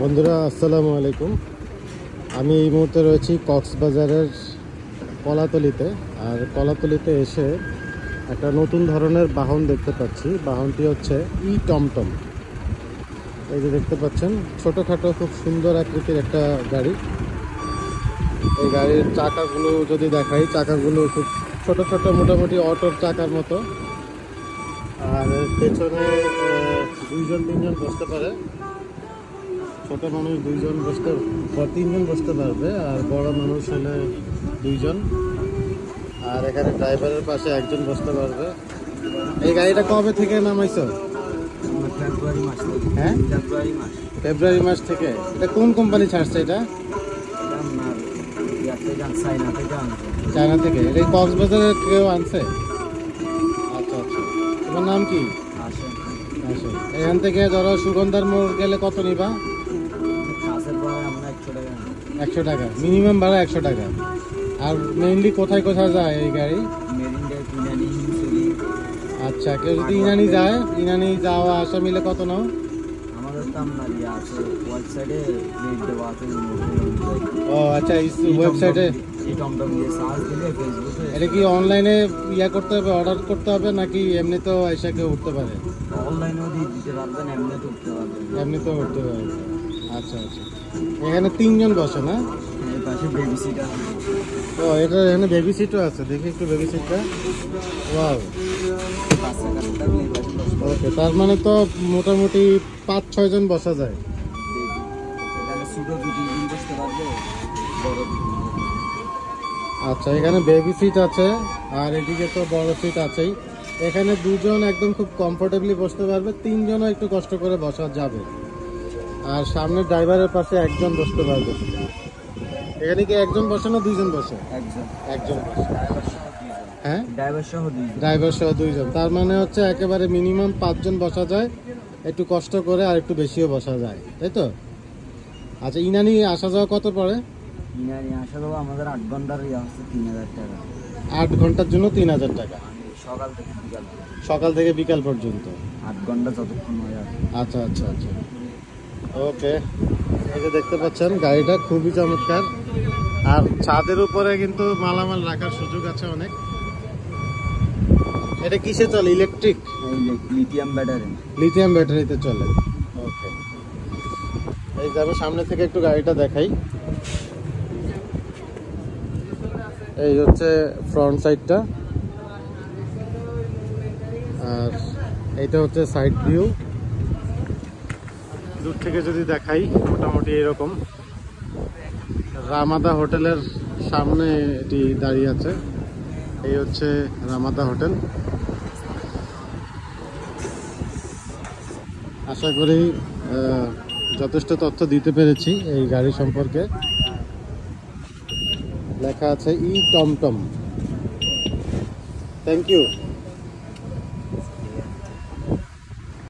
বন্ধুরা আসসালামু আলাইকুম। আমি এই মুহূর্তে রয়েছি কক্সবাজারের কলাতলিতে। আর কলাতলিতে এসে একটা নতুন ধরনের বাহন দেখতে পাচ্ছি। বাহনটি হচ্ছে টমটম। এই যে দেখতে পাচ্ছেন, ছোটোখাটো খুব সুন্দর আকৃতির একটা গাড়ি। এই গাড়ির চাকাগুলো যদি দেখাই, চাকাগুলো খুব ছোট ছোট, মোটামুটি অটোর চাকার মতো। আর পেছনে দুইজন তিনজন বসতে পারে। ছোট মানুষ দুইজন বসতে বা তিনজন বসতে পারবে, আর বড় মানুষ হলে দুইজন। আর এখানে ড্রাইভারের পাশে একজন বসতে পারবে। এই গাড়িটা কবে থেকে নামাইছো? ফেব্রুয়ারি মাস। হ্যাঁ, ফেব্রুয়ারি মাস থেকে। এটা কোন কোম্পানি ছাড়ছে এটা? চায়না থেকে। এটা কক্সবাজারে কেউ আনছে? আচ্ছা আচ্ছা। তোমার নাম কি? আসেন। এখান থেকে ধরো সুগন্ধার মোড় গেলে কত নিবা? 100 টাকা মিনিমাম ভাড়া। 100 টাকা। আর মেইনলি কোথায় কোথায় যায় এই গাড়ি? আচ্ছা, কেউ যদি ইনানি যায়, ইনানি যাওয়া আসা মিলে কত নাও? ও আচ্ছা, ওয়েবসাইটে এটা কি অনলাইনে ইয়া করতে হবে, অর্ডার করতে হবে, নাকি এমনিতেও এসে কেউ উঠতে পারে? এমনিতেও উঠতে পারে। আচ্ছা আচ্ছা। এখানে তিনজন বসে না? ও, এটা এখানে বেবি সিটও আছে। দেখি একটু বেবি সিটটা। ওয়াও, ওকে। তার মানে তো মোটামুটি 5-6 জন বসা যায়। আচ্ছা, এখানে বেবি সিট আছে, আর এদিকে তো বড় সিট আছেই। এখানে দুজন একদম খুব কমফোর্টেবলি বসতে পারবে, তিনজনও একটু কষ্ট করে বসা যাবে। আর সামনে ড্রাইভারের পাশে একজন বসতে পারবে। এখানে কি একজন বসে না দুইজন বসে? একজন বসে। হ্যাঁ, ড্রাইভার সহ দুইজন। তার মানে হচ্ছে একেবারে মিনিমাম 5 জন বসা যায়। একটু কষ্ট করে আর একটু বেশিও বসা যায়, তাই তো? আচ্ছা, ইনানি আসা যাওয়া কত পড়ে? আমাদের 8 ঘন্টার 3000 টাকা। 8 ঘন্টার জন্য 3000 টাকা। সকাল থেকে বিকাল পর্যন্ত 8 ঘন্টা যতক্ষণ হয়। আচ্ছা আচ্ছা আচ্ছা, ওকে। এই যে দেখতে পাচ্ছেন, গাড়িটা খুবই চমৎকার। আর ছাদের উপরে কিন্তু মালামাল রাখার সুযোগ আছে অনেক। এটা কিসে চলে? ইলেকট্রিক? লিথিয়াম ব্যাটারিতে চলে। ওকে। এই যে আমি সামনে থেকে একটু গাড়িটা দেখাই। এই হচ্ছে ফ্রন্ট সাইডটা, আর এইটা হচ্ছে সাইড ভিউ। দূর থেকে যদি দেখাই, মোটামুটি এরকম। রামাদা হোটেলের সামনে এটি দাঁড়িয়ে আছে। এই হচ্ছে রামাদা হোটেল। আশা করি যথেষ্ট তথ্য দিতে পেরেছি এই গাড়ি সম্পর্কে। লেখা আছে টমটম। Thank you.